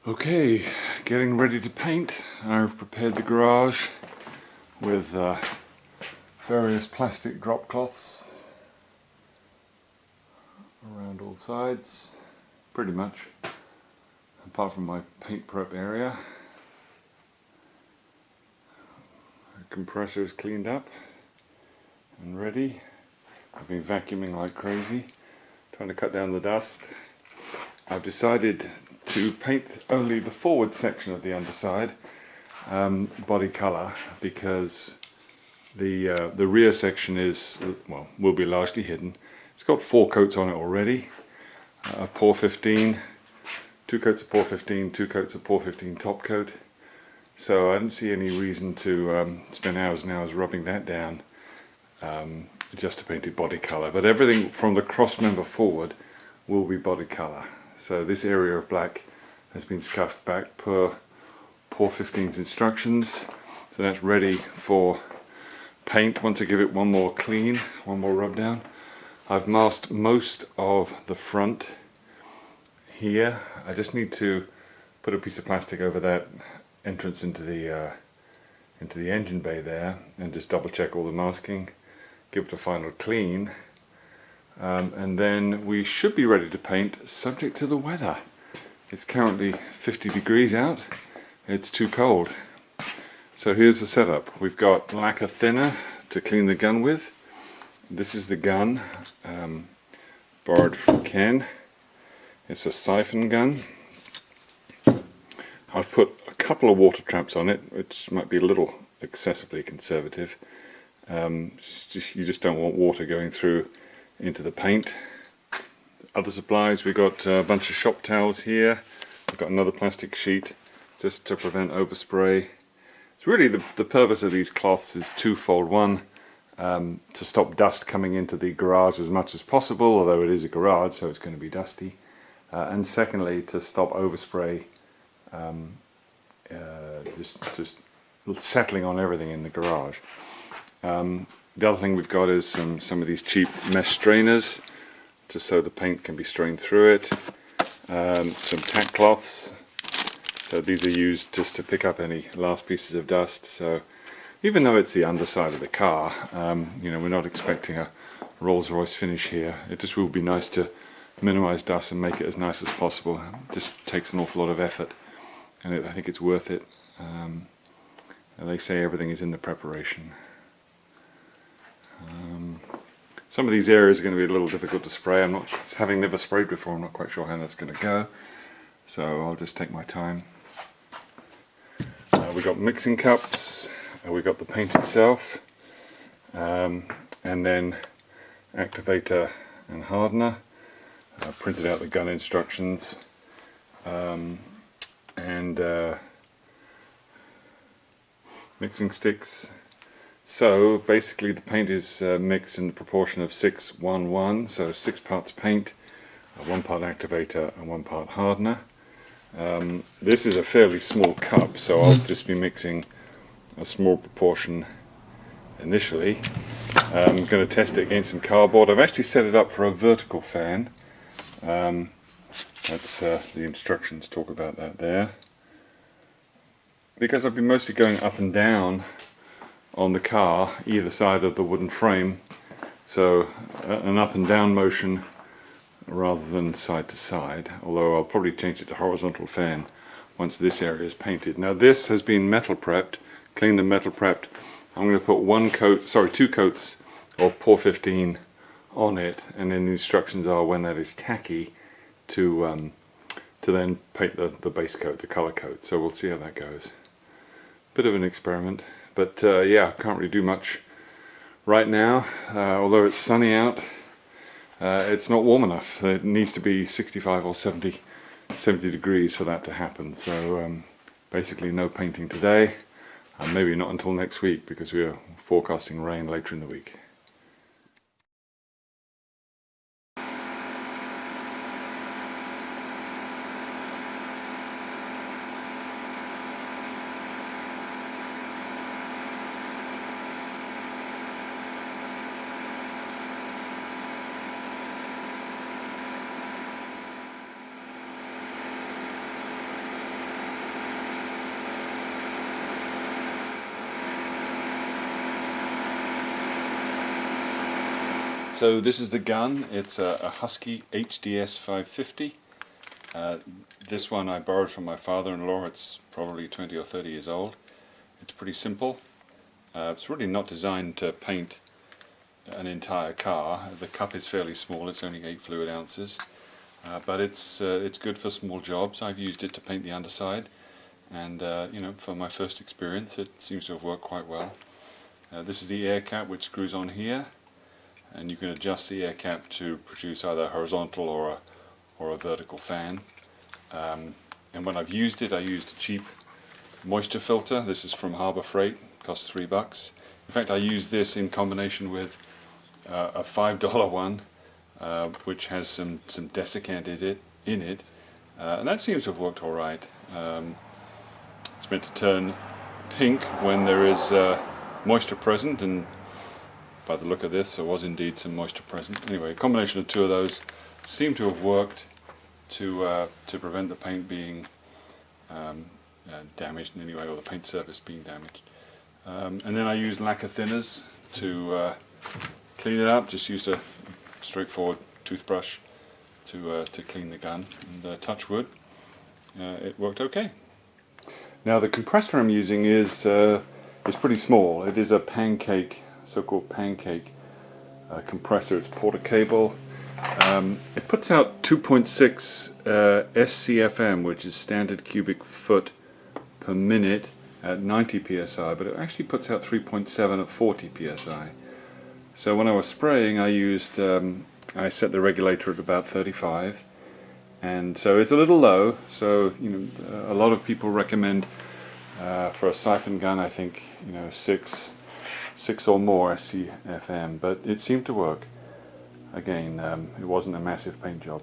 Okay, getting ready to paint. I've prepared the garage with various plastic drop cloths around all sides, pretty much, apart from my paint prep area. The compressor is cleaned up and ready. I've been vacuuming like crazy, trying to cut down the dust. I've decided to paint only the forward section of the underside body colour, because the rear section will be largely hidden. It's got 4 coats on it already of Pour 15, 2 coats of Pour 15, 2 coats of Pour 15 top coat. So I don't see any reason to spend hours and hours rubbing that down just to paint it body colour. But everything from the cross member forward will be body colour. So this area of black has been scuffed back per Pour 15's instructions. So that's ready for paint once I give it one more clean, one more rub down. I've masked most of the front here. I just need to put a piece of plastic over that entrance into the engine bay there and just double check all the masking, give it a final clean. And then we should be ready to paint, subject to the weather. It's currently 50 degrees out, it's too cold. So here's the setup. We've got lacquer thinner to clean the gun with. This is the gun, borrowed from Ken. It's a siphon gun. I've put a couple of water traps on it, which might be a little excessively conservative. You just don't want water going through into the paint. Other supplies, we've got a bunch of shop towels here. We've got another plastic sheet just to prevent overspray. It's really the purpose of these cloths is twofold. One, to stop dust coming into the garage as much as possible, although it is a garage so it's going to be dusty. And secondly, to stop overspray just settling on everything in the garage. The other thing we've got is some of these cheap mesh strainers, just so the paint can be strained through it. Some tack cloths, so these are used just to pick up any last pieces of dust. So even though it's the underside of the car, you know, we're not expecting a Rolls-Royce finish here. It just will be nice to minimize dust and make it as nice as possible. It just takes an awful lot of effort, and I think it's worth it. And they say everything is in the preparation. Some of these areas are going to be a little difficult to spray. Having never sprayed before, I'm not quite sure how that's going to go. So I'll just take my time. We've got mixing cups, we've got the paint itself, and then activator and hardener. I printed out the gun instructions, and mixing sticks. So basically the paint is mixed in the proportion of 6-1-1, so 6 parts paint, 1 part activator and 1 part hardener. This is a fairly small cup, so I'll just be mixing a small proportion initially. I'm going to test it against some cardboard. I've actually set it up for a vertical fan. That's the instructions talk about that there. Because I've been mostly going up and down on the car, either side of the wooden frame, so an up and down motion rather than side to side, although I'll probably change it to horizontal fan once this area is painted. Now this has been metal prepped, cleaned and metal prepped. I'm going to put 2 coats of Pour 15 on it, and then the instructions are, when that is tacky, to then paint the base coat, the colour coat. So we'll see how that goes. Bit of an experiment. But yeah, can't really do much right now. Although it's sunny out, it's not warm enough. It needs to be 65 or 70 degrees for that to happen. So basically no painting today, and maybe not until next week, because we are forecasting rain later in the week. So this is the gun. It's a Husky HDS 550. This one I borrowed from my father-in-law. It's probably 20 or 30 years old. It's pretty simple. It's really not designed to paint an entire car. The cup is fairly small. It's only 8 fluid ounces, but it's good for small jobs. I've used it to paint the underside, and you know, for my first experience, it seems to have worked quite well. This is the air cap which screws on here, and you can adjust the air cap to produce either a horizontal or a vertical fan. And when I've used it, I used a cheap moisture filter. This is from Harbor Freight, cost $3. In fact, I used this in combination with a $5 one, which has some desiccant in it, and that seems to have worked all right. It's meant to turn pink when there is moisture present, and by the look of this, there was indeed some moisture present. Anyway, a combination of two of those seem to have worked to prevent the paint being damaged in any way, or the paint surface being damaged. And then I used lacquer thinners to clean it up. Just used a straightforward toothbrush to clean the gun, and touch wood, it worked okay. Now the compressor I'm using is pretty small. It is a pancake, so-called pancake compressor. It's Porter cable. It puts out 2.6 SCFM, which is standard cubic foot per minute at 90 psi, but it actually puts out 3.7 at 40 psi. So when I was spraying, I set the regulator at about 35, and so it's a little low. So you know, a lot of people recommend for a siphon gun, I think, you know, 6 or more SCFM, but it seemed to work. Again, it wasn't a massive paint job.